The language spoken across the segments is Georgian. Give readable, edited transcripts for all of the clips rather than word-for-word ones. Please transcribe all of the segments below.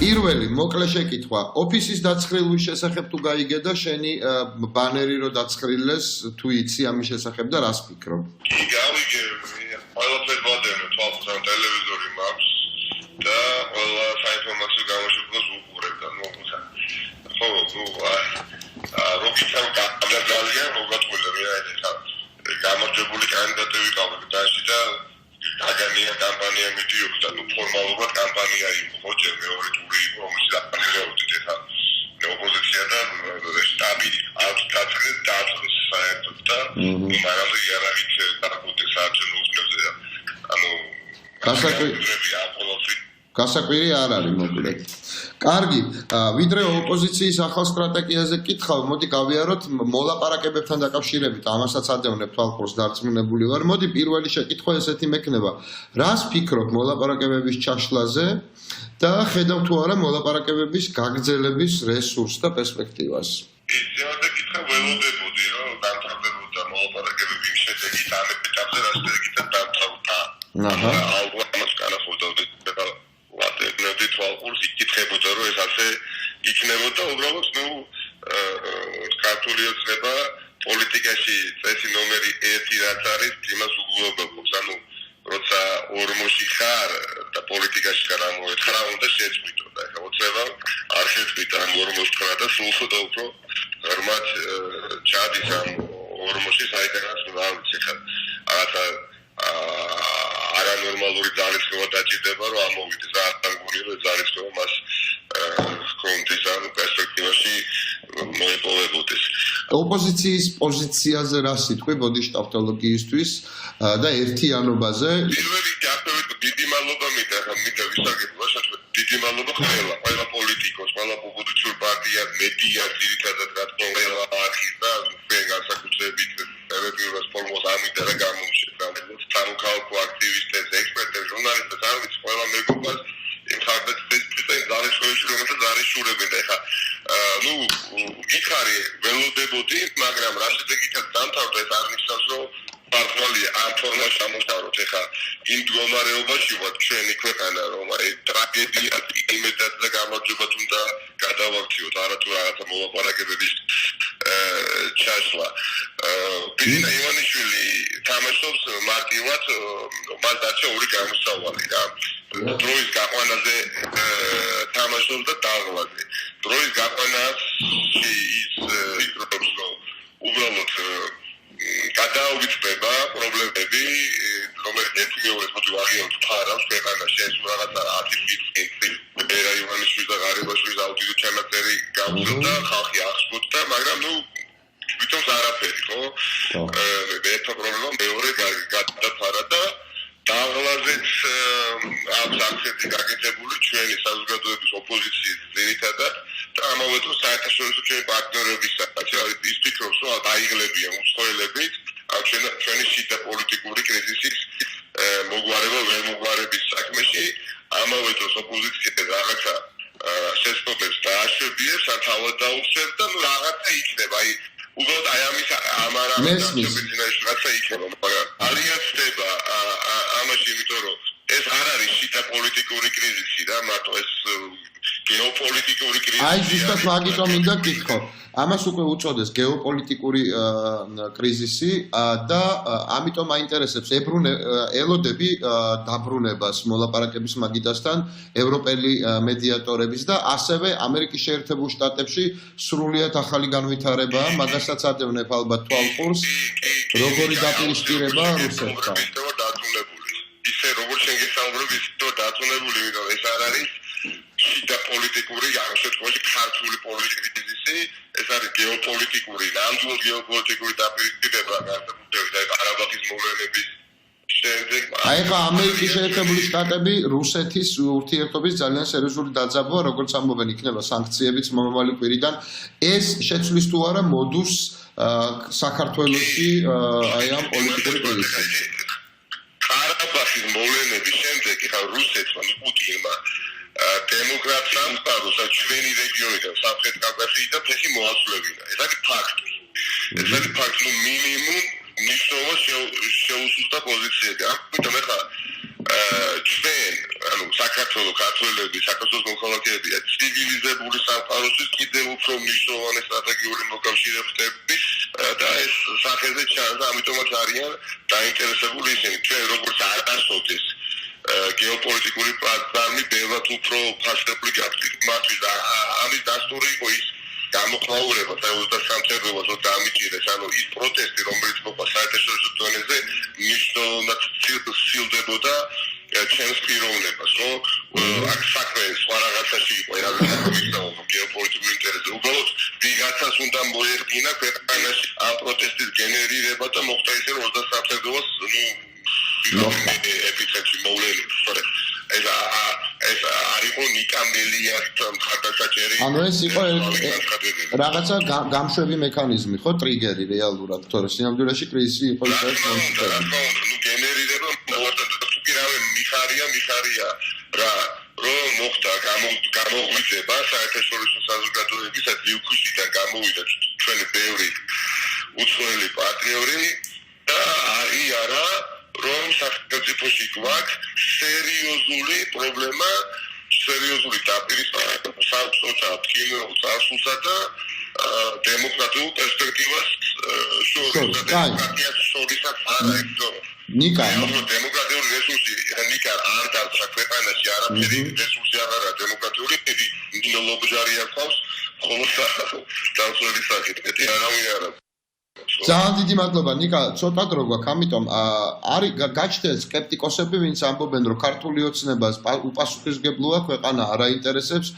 პირველი მოკლე შეკითხვა ოფისის დაცხრილვის შესახებ თუ გაიგე და შენი ბანერი რო დაცხრილეს თუ იცი ამის შესახებ და რას ფიქრობ? კი გავიგე, ყველაფერს ვადევნე თვალყურს ტელევიზორი მაქვს და ყველა საინფორმაციო გამოშვებას ვუყურებ და ხო, როქიცამ გამაგალია, მოგაწყვეტა მე ახლა გამარჯვებული კანდიდატი ვიყავი დაში და გაგანია კამპანია მიდიოდა და ფორმალურად კამპანია იყო ხო ჯერ მეორე ტური იყო რომელიც დაფარებოდა ეხლა ოპოზიცია და შტაბი ავტოტრანსპორტ დაწყეს საერთოდ და მაგრამ იარაღით დაგუდეს საერთოდ უზნებზე ანუ გასაკვირი არ არის მოკლედ. კარგი, ვიდრე ოპოზიციის ახალ სტრატეგიაზე კითხავ, მოდი გავიაროთ მოლაპარაკებებთან დაკავშირებით, ამასაც ადევნებ თვალყურს დარწმუნებული ვარ. მოდი პირველი შეკითხვა ესეთი მექნება. რას ფიქრობ მოლაპარაკებების ჩაშლაზე და ხედავ თუ არა მოლაპარაკებების გაგრძელების რესურსს და პერსპექტივას? ისევ კითხა ველოდებოდი, რომ დამთავრდებოდა მოლაპარაკებები იმ შედეგით ამ ეტაპზე, რაც შედეგით დამთავრდა. ალბათ განახორდა თვალყურს იკითხებოდა რომ ეს ასე იქნებოდა უბრალოდ ქართული ოცნება პოლიტიკაში წესი ნომერი 1 რაც არის იმას უგულობებს ანუ როცა ორმოში ხარ და პოლიტიკაში ხარ ამოეთხრა უნდა შეწყვიტო და ეხლა ოცნება არ შეწყვიტა ამ ორმოს ხარ და სულ უფრო უფრო ღრმად ჩადის ამ ორმოში საიდანაც არ ვიცი ხა რაღაცა არანორმალური ძალისხმევა დაჭირდება რომ ამოვიდეს რა ანგურიო ძალისხმევა მას კონტის ან პერსპექტივაში მოეპოვებოდეს ოპოზიციის პოზიციაზე რა სიტყვი ბოდი შტაბ-ტოლოგიისთვის და ერთიანობაზე პირველი გაფრთხილება დიდი მადლობა მინდა ვისაგებო დიდი მადლობა ყველა პოლიტიკოს ყველა ოპოზიციურ პარტიას მედიას ძირითადად გაწოლება არქივს და განსაკუთრებით ტელევიზიას ფორმოს ამიდა და გამოჩნდა სამოქალაქო აქტივისტებს, ექსპერტებს, ჟურნალისტებს, არ ვიცი, ყველა მეგობარს იმ ხარდაჭრით ძალისხმევაში რომელსაც არის შურები და ეხა გითხარი ველოდებოდი, მაგრამ რა შედეგითაც დამთავრდა ეს არ ნიშნავს რომ პარტნიორი ამ ფორმაში ამოშოროთ ეხა იმ მდგომარეობაში ვართ ჩვენი ქვეყანა რომ აი ტრაგედია იმედად და გამარჯვებათ უნდა გადავაქციოთ არათუ რაღაცა მოლაპარაკებების ჩაშლა ბინა ივანიშვილი თამაშობს მარტივად მას დარჩა ორი გამოსავალი რა დროის გაყვანაზე თამაშობს და დაღლაზე დროის გაყვანაში ის ფიქრობს რომ უბრალოდ გადაუვიწყდება პრობლემები რომელიც ერთმეორეს მოდი ვაღიაროთ ფარავს ქვეყანაში ეს რაღაცა 10 ფიქრი ბერა ივანიშვილის და ღარიბაშვილის აუდიტი ჩანაწერი გავუძებდა ხალხი აღსვოდა მაგრამ თვითონ არაფერი ხო ერთი პრობლემა მეორე გადაფარა და დაღლაზეც აქვს აქცენტი გაკეთებული ჩვენი საზოგადოების ოპოზიციის ძირითადად და ამავე დროს საერთაშორისო ჩვენი პარტნიორებისაც ის ფიქრობს რომ დაიღლებიან უცხოელებით ჩვენი შიდა პოლიტიკური კრიზისის მოგვარება ვერ მოგვარების საქმეში ამავე დროს ოპოზიცია რაღაცა შეცდომებს დააშვებიებს ან თავად დაუხსებს და რაღაცა იქნება აი უბრალოდ აი ამის ამარამის რაღაცა იქნება მაგრამ ალია ხდება ამაში იმიტომ რომ ეს არ არის შიდა პოლიტიკური კრიზისი და მარტო ეს გეოპოლიტიკური კრიზისი აი ზუსტად მაგიტომ მინდა გითხრა ამას უკვე უწოდეს გეოპოლიტიკური კრიზისი და ამიტომ აინტერესებს ელოდები დაბრუნებას მოლაპარაკების მაგიდასთან ევროპელი მედიატორების და ასევე ამერიკის შეერთებულ შტატებში სრულიად ახალი განვითარება მაგასაც ადევნებ ალბათ თვალყურს როგორი დაპირისპირება რუსეთთან ისე როგორ შეგესაუბრებ ის დაწუნებული ვიდრე ეს არ არის შიდა პოლიტიკური ამ შემთხვევაში ქართული პოლიტიკური კრიზისი ეს არის გეოპოლიტიკური ნამდვილ გეოპოლიტიკური დაპირისპირება განსაკუთრებით აი ყარაბაღის მოვლენების შემდეგ აი ხა ამერიკის შეერთებული შტატები რუსეთის ურთიერთობის ძალიან სერიოზული დაძაბვა როგორც ამბობენ იქნება სანქციებიც მომავალი კვირიდან ეს შეცვლის თუ არა მოდუს საქართველოში აი ამ პოლიტიკური კრიზისში ყარაბაღის მოვლენების შემდეგ ხა რუსეთმა პუტინმა დემოკრატთა მსგავსად ჩვენი რეგიონიდან სამხრეთ კავკასიიდან და ფეხი მოასვლებინა. ეს არის ფაქტი. ეს არის ფაქტი, მინიმუმ ნიშნულმა შეუსუსტა პოზიციები. ამიტომ ეხლა ჩვენ, ანუ საქართველოს ქართველები, საქართველოს მოქალაქეები ცივილიზებული სამყაროსთვის კიდევ უფრო მნიშვნელოვანი სტრატეგიული მოკავშირეები და ეს სახეზე ჩანს, ამიტომაც არიან დაინტერესებული ისინი, ჩვენ როგორც არასოდეს გეოპოლიტიკური პლატფორმი ბევრად უფრო ფასდებული გახდით მათთვის და ამის დასტური იყო ის გამოხმაურება 23 თებერვალს რომ დამიჭირეს, ანუ ის პროტესტი, რომელიც მოყვა საერთაშორისო დონეზე, მნიშვნელოვნად სცილდებოდა ჩემს პიროვნებას, რომ აქ საქმე სხვა რაღაცაში იყო, რაღაცა გეოპოლიტიკური ინტერესი. უბრალოდ ვიღაცას უნდა მოეხდინა ქვეყანაში ამ პროტესტის გენერირება და მოხდა ისე, რომ 23 თებერვალს, ეპიცენტრი მოვლენილი, სწორედ. ეს არ იყო ნიკამელიას მხარდასაჭერი. ანუ ეს იყო რაღაცა გამშვები მექანიზმი, ხო, ტრიგერი რეალურად, თორე სინამდვილეში კრიზისი იყო ის ეს გენერირება მიხარია რა რომ მოხდა გამოღვიძება საერთაშორისო საზოგადოებისა ძილქუშიდან გამოვიდა ჩვენი ბევრი უცხოელი პარტნიორი და არა რომ სახელმწიფოში გვაქვს სერიოზული პრობლემა, სერიოზული დაპირისპირება სამწუხაროდ ტკივილ წარსულსა და დემოკრატიულ პერსპექტივას შორისაც არა ეხდო. ნიკა დემოკრატიული რესურსი ნიკა არ დარჩა ქვეყანაში, არაფერი რესურსი არ არა დემოკრატიული, მინოლოგიარი აქვს, ხოლო დასწრების საკითხი არავინ არ აქვს. ძალიან დიდი მადლობა ნიკა, ცოტა დრო გვაქვს, ამიტომ არის გაჩნდნენ სკეპტიკოსები, ვინც ამბობენ, რომ ქართული ოცნებას უპასუხისმგებლოა ქვეყანა არ აინტერესებს,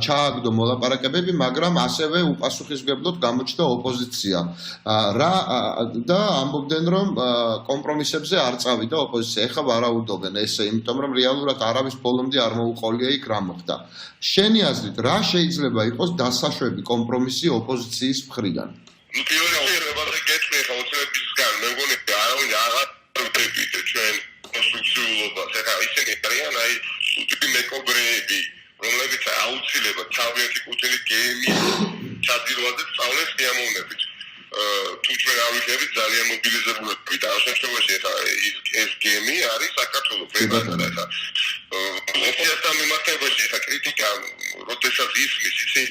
ჩააგდო მოლაპარაკებები, მაგრამ ასევე უპასუხისმგებლოდ გამოჩნდა ოპოზიცია. და ამბობდნენ, რომ კომპრომისებზე არ წავიდა ოპოზიცია. ეხლა ვარაუდობენ ესე, იმიტომ რომ რეალურად არავის ბოლომდე არ მოუყოლია იქ რა მოხდა. შენი აზრით, რა შეიძლება იყოს დასაშვები კომპრომისი ოპოზიციის მხრიდან? თეორიულად გეტყვი ხა უცებისგან მე მგონი არავინ აღარ ვდებით ჩვენ კონსტრუქციულობას ეხა ისინი არიან აი სუდი მეკობრეები რომლებიც აუცილებლად თავიანთი კუთილი გეიმი ჩადილვაზე სწავლეს სიამოვნებით თუ ჩვენ ავიღებით ძალიან მობილიზებულები და ამ შემთხვევაში ეხა ეს გეიმი არის საქართველოს ქვეყანა ეხა ოფიციალურ მიმართებაში ეხა კრიტიკა როდესაც ისმის ისე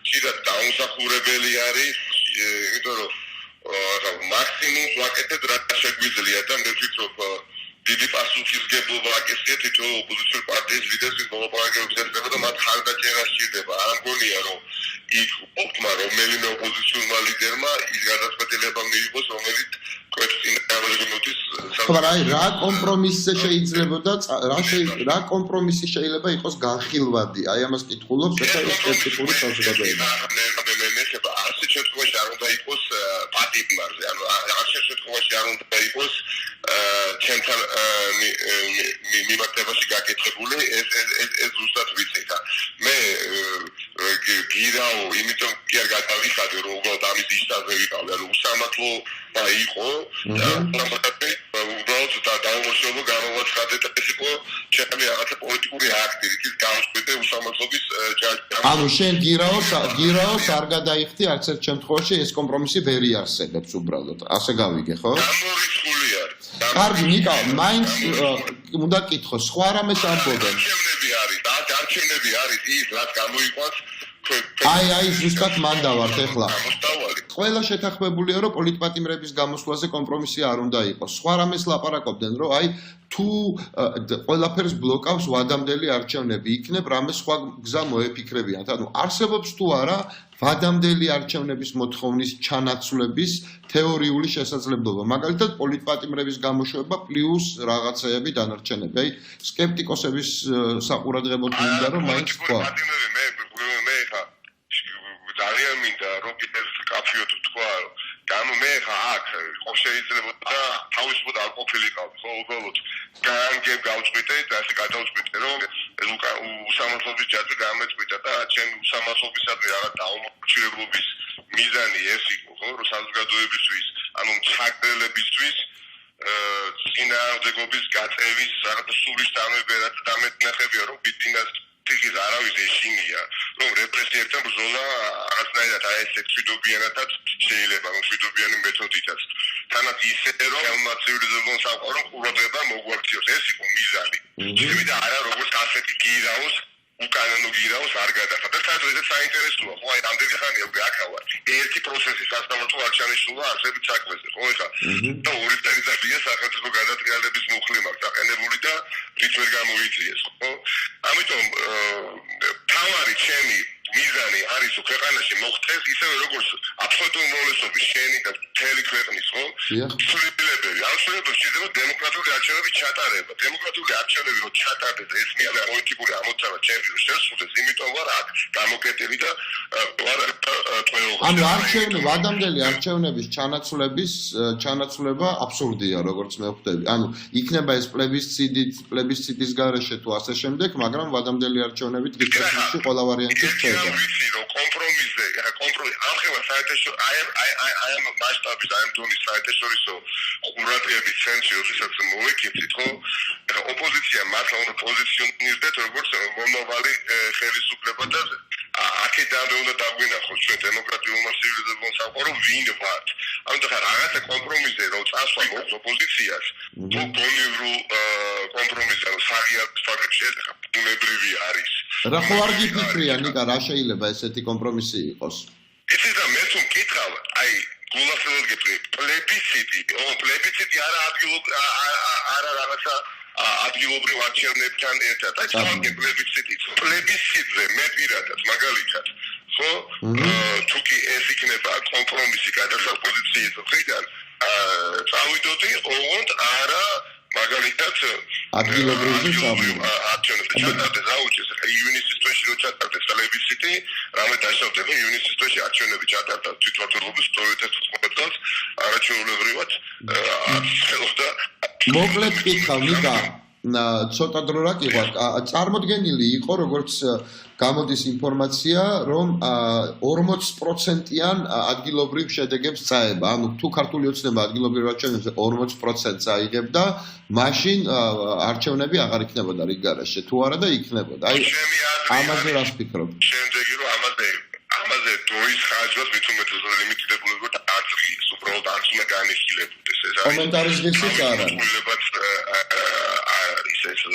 შეიძლება დაუმსახურებელი არის იმიტომ რომ მაქსიმუმს ვაკეთებ რა შეგვიძლია და მე ვფიქრობ დიდი პასუხისმგებლობა აკისრია თითოეულ ოპოზიციურ პარტიის ლიდერს მოლაპარაკებებს ესწრება და მათ ხარდაჭერა სჭირდება. არ მგონია რომ იქ ოპტმა რომელიმე ოპოზიციურმა ლიდერმა ის გადაწყვეტილება მიიღოს, რომელიც კვეთწინააღმდეგობის რა კომპრომისი შეიძლებოდა რა კომპრომისი შეიძლება იყოს განხილვადი? აი ამას კითხულობს ეხლა სპეციფიკური საზოგადოება. არც შემთხვევაში არ უნდა იყოს პატიმარზე, ანუ არც შემთხვევაში არ უნდა იყოს ჩემთან მიმართებაში გაკეთებული ეს ზუსტად ვიცი ხა. მე გირაო, იმიტომ კი არ გადავიხადე რომ უბრალოდ ამის დისტანზე ვიყავი, ანუ უსამართლო იყო და უბრალოდ დაუმორჩილებლო გამოვაცხადე და ეს იყო ჩემი რაღაცა პოლიტიკური აქტი, რის გამოსკვეთე უსამართლობის ჯაჭვი. ანუ შენ გირაოს არ გადაიხდი არც ერთ შემთხვევაში ეს კომპრომისი ვერ იარსებებს უბრალოდ. ასე გავიგე, ხო? გამორიცხული არის. კარგი, ნიკა, მაინც უნდა კითხო, სხვა რამეს ამბობენ. არჩევნები არის ის, რაც გამოიყვანს აი, ზუსტად მან დავართ ეხლა. ყველა შეთანხმებულია, რომ პოლიტპატიმრების გამოსვლაზე კომპრომისი არ უნდა იყოს. სხვა რამეს ლაპარაკობდნენ, რომ აი თუ ყველაფერს ბლოკავს ვადამდელი არჩევნები, იქნებ რამე სხვა გზა მოეფიქრებიან. ანუ არსებობს თუ არა ვადამდელი არჩევნების მოთხოვნის ჩანაცვლების თეორიული შესაძლებლობა. მაგალითად, პოლიტპატიმრების გამოშვება პლუს რაღაცეები დანარჩენები. აი, სკეპტიკოსების საყურადღებოდ მინდა რომ მაინც თქვა. მე ხა ძალიან მინდა რომ კიდევ კაფეოთ თქვა რომ მე ხა აქ ხო შეიძლება და თავისუფლად არ ყოფილიყავ ხო უბრალოდ განგებ გავწყვიტე და ასე გადავწყვიტე რომ უსამართლობის ჯაჭვი გამეწყვიტა და ჩემ უსამართლობისადმი რაღაც დაუმორჩილებლობის მიზანი ეს იყო ხო რომ საზოგადოებისთვის ანუ ჩაგდელებისთვის წინააღმდეგობის გაწევის რაღაც სულის დამებერად დამეთნახებია რომ ბიტინას ტიკის არავის ეშინია რომ რეპრესიებთან ბრძოლა რაღაცნაირად აი ეს შვიდობიანათაც შეიძლება რომ შვიდობიანი მეთოდითაც თანაც ისე რომ ხელმაცივრულებელ სამყარო ყურადღება მოგვაქციოს ეს იყო მიზანი შემიდა არა როგორც ასეთი გირაოს უკანონო გირაოს არ გადახდა და საერთოდ ეს საინტერესოა ხო აი ამდენი ხანი უკვე აქავა ერთი პროცესი სასამართლო არ ჩანიშნულა არსებით საქმეზე ხო ეხლა და ორი ტერიტორია სახელმწიფო გადატრიალების მუხლი მაქვს აყენებული და თვით ვერ გამოიწიეს ხო ამიტომ თავარი ჩემი მიზანი არის რომ ქვეყანაში მოხდეს ისევე როგორც აბსოლუტური უმრავლესობის შენი და მთელი ქვეყნის ხო ცვლილებელი ამ ცვლილებებს შეიძლება დემოკრატიული არჩევნების ჩატარება დემოკრატიული არჩევნები რომ ჩატარდეს ეს მიზანი პოლიტიკური ამოცანა ჩემი რომ შესრულდეს იმიტომ ვარ აქ გამოკეტილი და ვარ თვეობა ანუ არჩევნები ადამიანელი არჩევნების ჩანაცვლება აბსურდია როგორც მე ვხვდები ანუ იქნება ეს პლებისციტის გარეშე თუ ასე შემდეგ მაგრამ ადამიანელი არჩევნები დღის-დღეში ყველა ვარიანტი ხდება ვიცი რომ კომპრომისზე ამხელა საერთაშორისო აი ამ მასშტაბის აი ამ დონის საერთაშორისო ყურადღების ცენტრი როდესაც მოვეკითხით ხო ოპოზიცია მართლა უნდა პოზიციონირდეს როგორც მომავალი ხელისუფლება და აქედან უნდა დაგვინახოს ჩვენ დემოკრატიულმა ცივილიზებულ სამყარო ვინ ვართ ანუ და რაღაცა კომპრომისზე რომ წასვლა მოხდეს ოპოზიციას თუ გონივრულ კომპრომისზე რომ საღიარების ფაქტში ბუნებრივი არის რა ხო არ გიფიქრია ნიკა რა შეიძლება ესეთი კომპრომისი იყოს იცი და მე თუ მკითხავ აი გულახდილად გეტყვი პლებისციტი არა რაღაცა ადგილობრივ არჩევნებთან ერთად აი თავი პლებისციტზე მე პირადად მაგალითად ხო თუ კი ეს იქნება კომპრომისი გადასულ პოზიციის მხრიდან წავიდოდი ოღონდ არა მაგალითად ადგილობრივი არჩევნებზე ჩატარდეს აუჩეს ივნისის თვეში რო ჩატარდეს პლებისციტი რამე დაშავდება ივნისის თვეში არჩევნები ჩატარდა თვითმმართველობის 2019 წელს არაჩვეულებრივად აღწევდა მოკლედ ვკითხავ ნიკა ცოტა დრო რა გიყვართ წარმოდგენილი იყო როგორც გამოდის ინფორმაცია რომ 40%-იან ადგილობრივ შედეგებს წაება ანუ თუ ქართული ოცნება ადგილობრივ არჩევნებზე 40%-ს აიღებდა მაშინ არჩევნები აღარ იქნებოდა რიგ გარეშე თუ არა და იქნებოდა აი ამაზე რას ფიქრობ შემდეგი რომ ამაზე დროის ხარჯვას მithumetes ლიმიტირებულებად არც ის უბრალოდ არც უნდა განიხილებოდეს ეს არის კომენტარის ღირსიც არ არის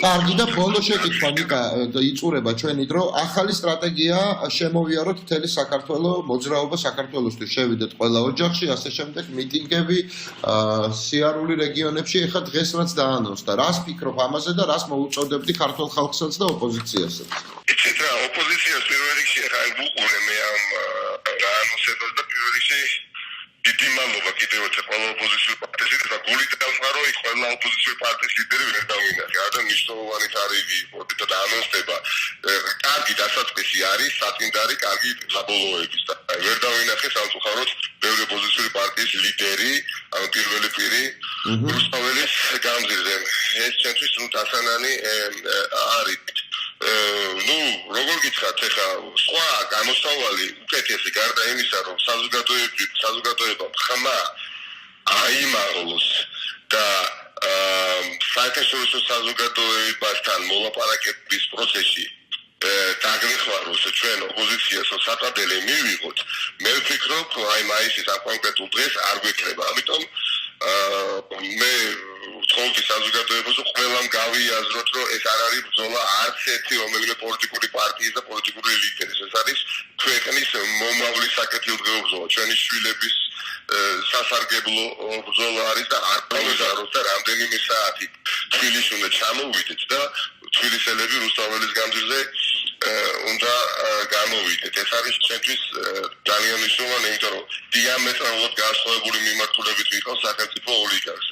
კარგი და ბოლო შეკითხვა ნიკა იწურება ჩვენი დრო ახალი სტრატეგია შემოვიაროთ მთელი საქართველოს მოძრაობა საქართველოსთვის შევიდეთ ყველა ოჯახში ასე შემდეგ მიტინგები სიარული რეგიონებში ეხლა დღეს რაც დაანონსდა რას ფიქრობ ამაზე და რას მოუწოდებდი ქართულ ხალხსაც და ოპოზიციასაც იცით რა ოპოზიციას პირველ რიგში ახლა ვუყურე მე ამ დაანონსებას და პირველ რიგში დიდი მადლობა კიდევ ერთხელ ყველა ოპოზიციური პარტიის და გული დამყარო იქ ყველა ოპოზიციური პარტიის ლიდერი ვერ დავინახე და მნიშვნელოვანი თარიღი იყო და დაანონსება კარგი დასაწყისი არის საწინდარი კარგი საბოლოების და ვერ დავინახე სამწუხაროდ ბევრი ოპოზიციური პარტიის ლიდერი ანუ პირველი პირი რუსთაველის გამზირზე ეს ცენტრის ნუ დასანანი არის ну, როგორ გითხრათ, ეხა სხვა გამოსავალი უკეთესი გარდა იმისა, რომ საზოგადოება ხმა აიმაღლოს და საერთაშორისო საზოგადოებასთან მოლაპარაკების პროცესში დაგრეხვალოს ჩვენ ოპოზიციას საპატელე მივიღოთ, მე ვფიქრობ, აი მაისის ამ კონკრეტულ დღეს არ გვექნება, ამიტომ მე ვთხოვდი საზოგადოებას რომ ყველამ გავიაზროთ რომ ეს არ არის ბრძოლა არც ერთი რომელიმე პოლიტიკური პარტიის და პოლიტიკური ლიდერის ეს არის ქვეყნის მომავლის საკეთილდღეო ბრძოლა ჩვენი შვილების სასარგებლო ბრძოლა არის და არ დავიზაროთ და რამდენიმე საათი თბილისში უნდა ჩამოვიდეთ და თბილისელები რუსთაველის გამზირზე უნდა გამოვიდეთ ეს არის ჩვენთვის ძალიან მნიშვნელოვანი იმიტომ რომ დიამეტრალურად განსხვავებული მიმართულებით ვიყავს სახელმწიფო ოლიგარქს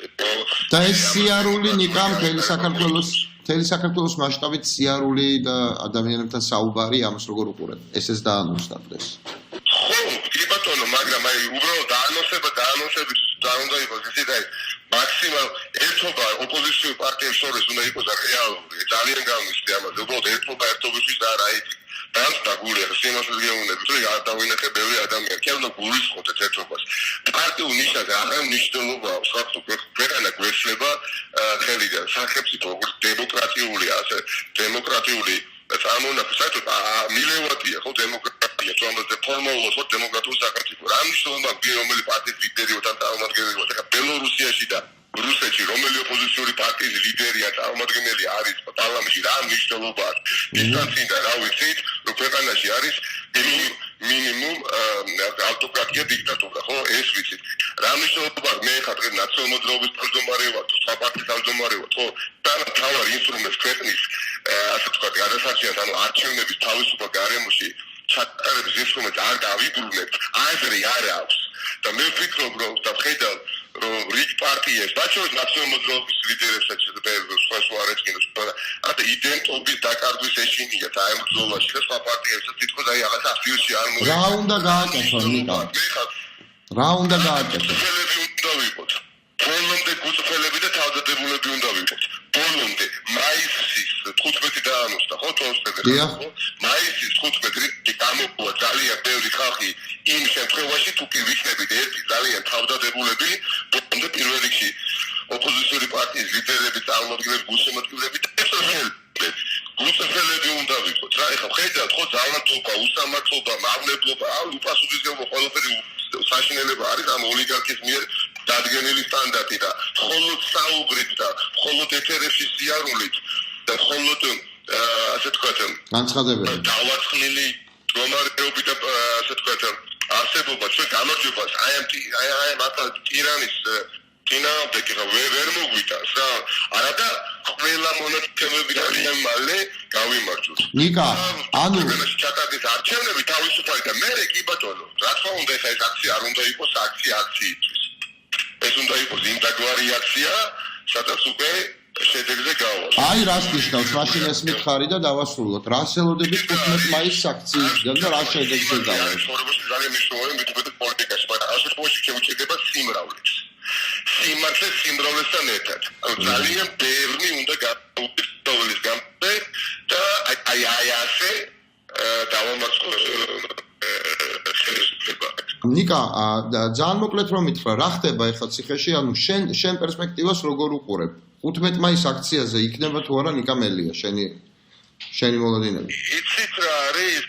და ეს სიარული ნიკა მთელი საქართველოს მასშტაბით სიარული და ადამიანებთან საუბარი ამას როგორ უყურებ ეს დაანონსდა დღეს ხო კი ბატონო მაგრამ აი უბრალოდ დაანონსებით და უნდა იყოს ისე და მაქსიმალ ერთობა ოპოზიციური პარტიებს შორის უნდა იყოს რეალური ძალიან გამისდი ამაზე უბრალოდ ერთობისთვის არა ეთი და გული სიმართლეს გეუბნები თუ არ დავინახე ბევრი ადამიანი კი არ უნდა გულისხმოთ ერთობას პარტიულ ნიშნაზე არ მნიშვნელობა აქვს ქვეყანა გვეშლება ხელიდან სახელმწიფო დემოკრატიული ასე დემოკრატიული წარმონახე საერთოდ მილევატია ხო დემოკრატია თუმცა ფორმალურად ხო დემოკრატიული საქართველო რა მნიშვნელობა გვი რომელი პარტიის ლიდერი ოთან წარმომადგენელი ხა ბელორუსიაში და რუსეთში რომელი ოპოზიციური პარტიის ლიდერია წარმომადგენელი არის პარლამენტში რა მნიშვნელობა აქვს დისტანცია რა ვიცით რომ ქვეყანაში არის მინიმუმ ავტოკრატია დიქტატურა ხო ეს ვიცით რა მნიშვნელობა მე ხარ დღეს ნაციონალ-მოძრაობის თავმჯდომარე ვარ თუ სხვა პარტიის თავმჯდომარე ვარ ხო და თავარი ინსტრუმენტს ქვეყნის ასე ვთქვათ გადასარჩენად ანუ არჩევნების თავისუფალ გარემოში ჩატარების ინსტრუმენტს არ დავიბრუნებთ აზრი არ აქვს და მე ვფიქრობ რომ დახედავ რომ რიგ პარტიებს ბაჩოს ნაციონალ-მოძრაობის ლიდერებსაც და სხვა არეჩქინოს და იდენტობის დაკარგვის ეშინია და აი ბრძოლაში და სხვა პარტიებსაც თითქოს აი რაღაც აქტივში არ მოიწონს რა უნდა გააკეთოს ნიკა რა უნდა გააკეთოს გუწფელები უნდა ვიყოთ ბოლომდე გუწფელები და თავდადებულები უნდა ვიყოთ ბოლომდე მაისის 15 დაანოსდა ხო თორსტები ხო მაისის 15 რიცხვი გამოყვა ძალიან ბევრი ხალხი იმ შემთხვევაში თუ კი ვიქნებით ერთი ძალიან თავდადებულები ბოლომდე პირველ რიგში ოპოზიციური პარტიის ლიდერები წარმოადგენლები გულშემატკივრები და გუწფელები უნდა ვიყოთ რა ეხლა ხედავთ ხო ძალადობა უსამართლობა მავნებლობა უპასუხისმგებლობა ყველაფერი საშინელება არის ამ ოლიგარქის მიერ დადგენილი სტანდარტი და მხოლოდ საუბრით და მხოლოდ ეთერებში სიარულით და მხოლოდ ასე ვთქვათ განცხადებები დავაწყნილი მდგომარეობით და ასე ვთქვათ არსებობა ჩვენ გამარჯვებას აი ამ ტირანის წინააღმდეგ ვერ მოგვიტანს რა არადა ყველა მონაწილეები ძალიან მალე გავიმარჯვოთ ნიკა ანუ ჩატარდეს არჩევნები თავისუფალი და მე კი ბატონო რა თქმა უნდა ეს აქცია არ უნდა იყოს აქციისთვის ეს უნდა იყოს ინტეგრალური აქცია სადაც უკვე შედეგზე გავალ აი რას ნიშნავს მაშინ ეს მითხარი და დავასრულოთ რას ელოდებით 15 მაისს აქციისგან და რა შედეგზე გავალ ცხოვრებაში ძალიან მნიშვნელოვანი მეტყვით პოლიტიკაში მაგრამ ასე პოში შეუჭირდება სიმრავლეს სიმართლე სიმრავლესთან ერთად ანუ ძალიან ბევრი უნდა გავუწევლის გამწე და აი ასე დავამარცხოს ნიკა ძალიან მოკლედ რომ მითხრა რა ხდება ახლა ციხეში ანუ შენ პერსპექტივას როგორ უყურებ 15 მაისის აქციაზე იქნება თუ არა ნიკა მელია შენი მოლოდინები იცით რა არის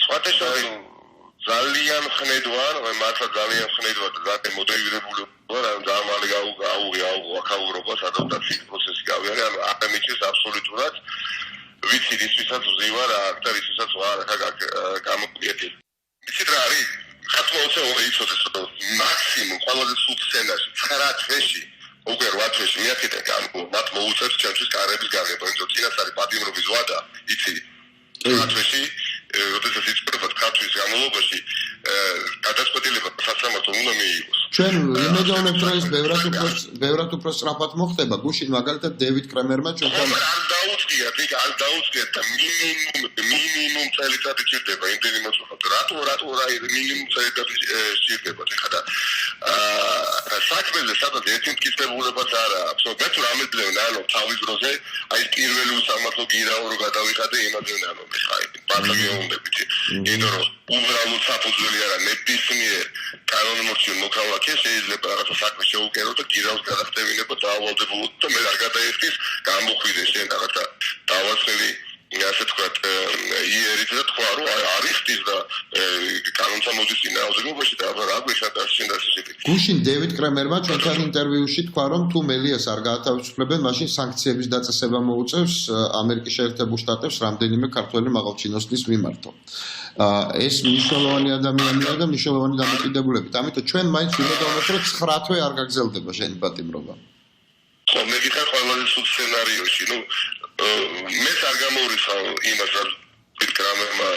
სხვადასხვა ძალიან ხნედვარ მართლა ძალიან ხნედვარ და ძალიან მოტივირებული ვარ ანუ დამალი გაუღია ადაპტაციის პროცესი გავიარე ანუ არ მიჩნევს აბსოლუტურად ვიცით ისვისაც ვზივარ და ისვისაც ვარ გამოკვიეთი იცით რა არის ხათმოუცე იცოდეს რომ მაქსიმუმ ყველაზე სულ სცენაში 9 თვეში უკვე 8 თვეში მეაკეთე მათ მოუწევს ჩემთვის კარების გაღება იმიტომ წინას არის პატიმრობის ზღვა იცი 9 თვეში როდესაც იწყვეტებათ ქართლის განმავლობაში გადაწყვეტილება სასამართლო უნდა მიიღოს. ჩვენ იმედოვნებთ რომ ეს ბევრად უფრო სწრაფად მოხდება. გუშინ მაგალითად დევიდ კრემერმა ჩვენთან არ დაუწყიათ და მინიმუმ წელიწადი ჭირდება იმდენი მოწმობა. რატო რა მინიმუმ წელიწადი ჭირდება ხა და საქმეზე სადაც ერთი მტკიცებულებაც არა აქვს. მე თუ რამეძლევ ნანო თავის დროზე აი პირველი უსამართლო გირაო რო გადავიხადე იმაზე ნანო მე ხაი ბატონიუნდებით. იმიტომ რომ უბრალოდ საფუძველი არა ნებისმიერ კანონმორჩილ მოქალაქეს შეიძლება რაღაცა საქმე შეუკერო და გირაოს გადახტევინება დაავალდებულოთ და მე არ გადაიხდის გამოხვიდე შენ რაღაცა დავასწრები ასე თქვათ იერით და თქვა რომ არის ხდის და კანონსა მოდის წინააღმდეგობაში და რა გვეშა და შენ დასიშები. გუშინ დევიდ კრემერმა ჩვენთან ინტერვიუში თქვა რომ თუ მელიას არ გაათავისუფლებენ მაშინ სანქციების დაწესება მოუწევს ამერიკის შეერთებულ შტატებს რამდენიმე ქართველი მაღალჩინოსნის მიმართო. ეს მნიშვნელოვანი ადამიანია და მნიშვნელოვანი დამოკიდებულებით. ამიტომ ჩვენ მაინც ვიმედოვნებთ რომ 9 თვე არ გაგრძელდება შენი პატიმრობა. ხო მე გიხარ ყველაზე სულ სცენარიოში ნუ მე არ გამორიხავ იმას რაც კრამერმა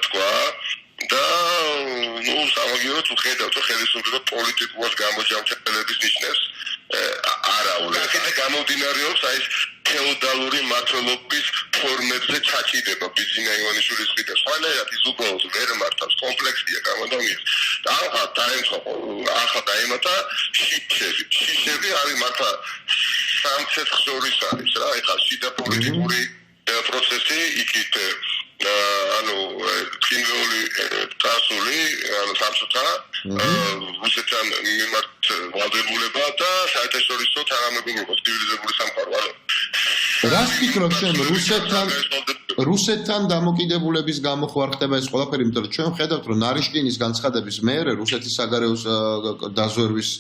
თქვა და ნუ სამაგიეროდ ვხედავ თუ ხელისუფლება პოლიტიკურად გამოჯამრთელების ნიშნებს არაულად და გამომდინარეობს აი ეს ფეოდალური მმართველობის ფორმებზე ჩაჭიდება ბიზინა ივანიშვილის მხრიდან სხვანაირად ის უბრალოდ ვერ მართავს კომპლექსია გამოდამის და ახლა დაემატა შიშები არის მართლა სამცეცხ შორის არის რა ეხლა შიდა პოლიტიკური პროცესი იქით ანუ კინვეული წასული ანუ სამსუთა რუსეთთან მიმართ ვალდებულება და საერთაშორისო თანამეგობრობა ცივილიზებული სამყარო ანუ რას ფიქრობ შენ რუსეთთან რუსეთთან დამოკიდებულების გამო ხო არ ხდება ეს ყველაფერი, იმიტომ რომ ჩვენ ვხედავთ, რომ ნარიშკინის განცხადების მერე, რუსეთის საგარეო დაზვერვის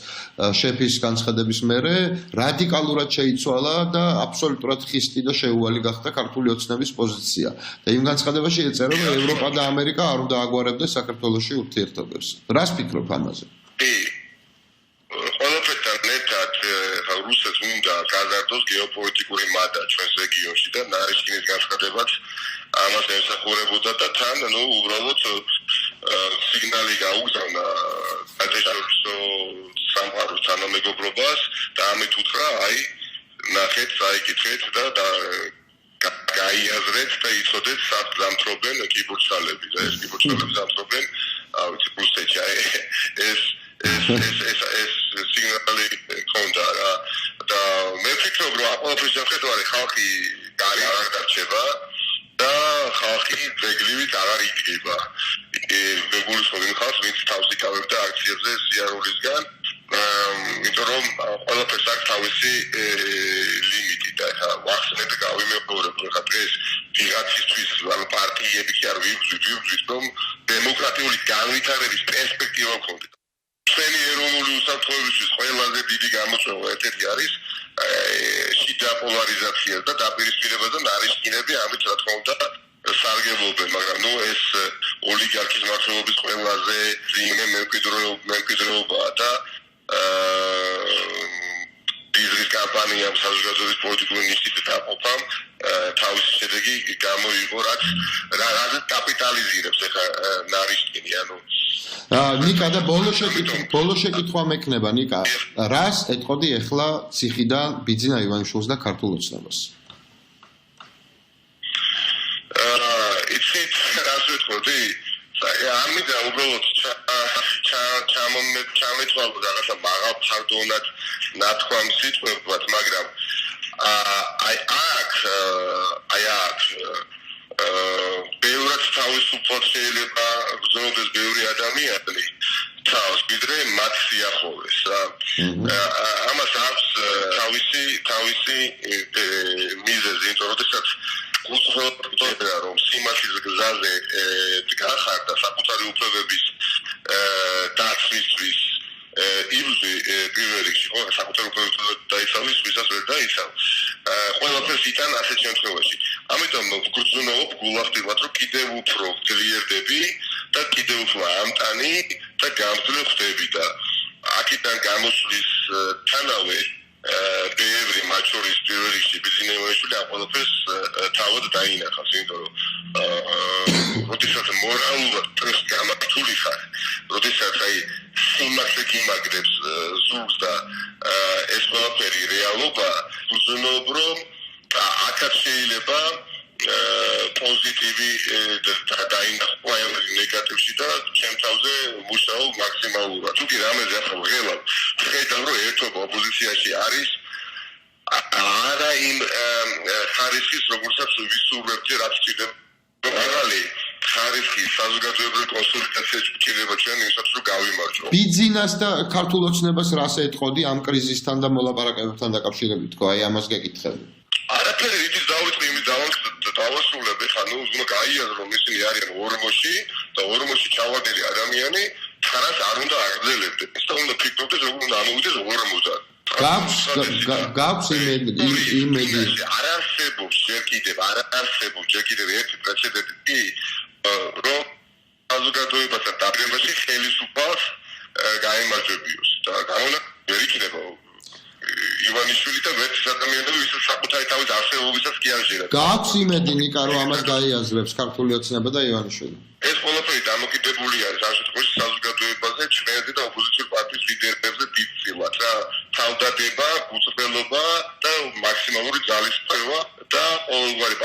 შეფის განცხადების მერე რადიკალურად შეიცვალა და აბსოლუტურად ხისტი და შეუვალი გახდა ქართული ოცნების პოზიცია. და იმ განცხადებაში ეწერა, რომ ევროპა და ამერიკა არ უნდა აგვარებდეს საქართველოში ურთიერთობებს. რას ფიქრობ ამაზე? რუსეთს უნდა გაზარდოს გეოპოლიტიკური მადა ჩვენს რეგიონში და ნარიშკინის განცხადებაც ამას ემსახურებოდა და თან უბრალოდ სიგნალი გაუგზავნა საერთაშორისო სამყაროს თანამეგობრობას და ამით უთხრა აი ნახეთ, აიკითხეთ და გაიაზრეთ და იცოდეთ სად ზამთრობენ კიბურჩხალები და ეს კიბურჩხალები ზამთრობენ რუსეთში ეს სიგნალი ქონდა რა და მე ვფიქრობ რომ ყველაფრის შეხედვარი ხალხი გარი არ დარჩება და ხალხი ძეგლივით აღარ იდგება გულისხმობ იმ ხალხს ვინც თავს იკავებდა აქციებზე სიარულისგან იმიტომ რომ ყველაფერს აქვს თავისი ლიმიტი და ხა ვახსენებ გავიმეორებ ხა დღეს ვიღაცისთვის ან პარტიები კი არ ვიბრძვით რომ დემოკრატიული განვითარების პერსპექტივა გქონდეს ჩვენი ეროვნული უსაფრთხოებისთვის ყველაზე დიდი გამოწვევა ერთ-ერთი არის შიდა პოლარიზაცია და დაპირისპირება და ნარიშკინები ამით რა თქმა უნდა სარგებლობენ, მაგრამ ეს ოლიგარქის მმართველობის ყველაზე ძიმე მემკვიდრეობაა და ბიზნეს კამპანიამ საზოგადოების პოლიტიკური ინსტიტუტის დაყოფამ თავისი შედეგი გამოიღო, რაც კაპიტალიზირებს ეხა ნარიშკინი, ნიკა და ბოლო შეკითხვა მექნება ნიკა რას ეტყოდი ახლა ციხიდან ბიძინა ივანიშვილს და ქართულ ოცნებას იცით რას ვეთქოდი ამიდა უბრალოდ ჩამეთვალო რაღაცა მაღალ ფარდონად ნათქვამ სიტყვებად მაგრამ აი აქ ბევრად თავისუფლად შეიძლება გრძნობდეს ბევრი ადამიანი თავს ვიდრე მათ სიახლოვეს რა ამას აქვს თავისი მიზეზი იმიტომ რომ გულწრფელია რომ სიმართლის გზაზე გახარდა საკუთარი უფლებების დაცვისთვის იბრძვი პირველ რიგში ხო საკუთარი უფლებების დაიცავის ვისაც ვერ დაიცავ ყველაფერს იტან ასეთ შემთხვევაში ამიტომ ვგრძნობ გულახდილად რომ კიდევ უფრო ძლიერდები და კიდევ უფრო ამტანი და გამძლე ხდები და აქედან გამოსვლის თანავე ბევრი მათ შორის პირველ რიგში ბიძინა ივანიშვილი ამ ყველაფერს თავად დაინახავს იმიტომ რომ როდესაც მორალურად ტრეს გამართული ხარ როდესაც აი სიმართლე გიმაგრებს ზურგს და ეს ყველაფერი რეალობა ვგრძნობ რომ აქაც შეიძლება პოზიტივი დაინახვა ნეგატივში და ჩემ თავზე მუშაობ მაქსიმალურად. თუ კი რამეზე ახლა ვღელავ, ხედავ რომ ერთობა ოპოზიციაში არის არა იმ ხარისხის როგორცაც ვისურვებდი რაც ჭირდება. მაღალი ხარისხის საზოგადოებრივი კონსოლიდაცია ჭირდება ჩვენ იმასაც რომ გავიმარჯვო. ბიძინას და ქართულ ოცნებას რას ეტყოდი ამ კრიზისთან და მოლაპარაკებებთან დაკავშირებით თქო აი ამას გეკითხები. არაფერი იცის დავიწყე იმის დავასრულებ ხა ნუ უნდა გაიაზრო რომ ისინი არიან ორმოში და ორმოში ჩავარდნილი ადამიანი თანაც არ უნდა აგრძელებდეს და უნდა ფიქრობდეს როგორ უნდა ამოვიდეს ორმოზე გაქვს იმედი არ არსებობს ჯერ კიდევ ერთი პრეცედენტი რომ საზოგადოებასთან დაბრძანებაში ხელისუფალს გაემარჯვებიოს და გამონა ვერ იქნება ივანიშვილი და ვერც ადამიანები ვისაც საკუთარი თავის არსებობისას კი აღჟერა. გაქვს იმედი ნიკა რომ ამას გაიაზრებს ქართული ოცნება და ივანიშვილი. ეს ყველაფერი დამოკიდებული არის ამ შემთხვევაში საზოგადოებაზე, ჩვენზე და ოპოზიციური პარტიის ლიდერებზე დიდწილად რა. თავდადება, გულწრფელობა და მაქსიმალური ძალისხმევა და ყოველგვარი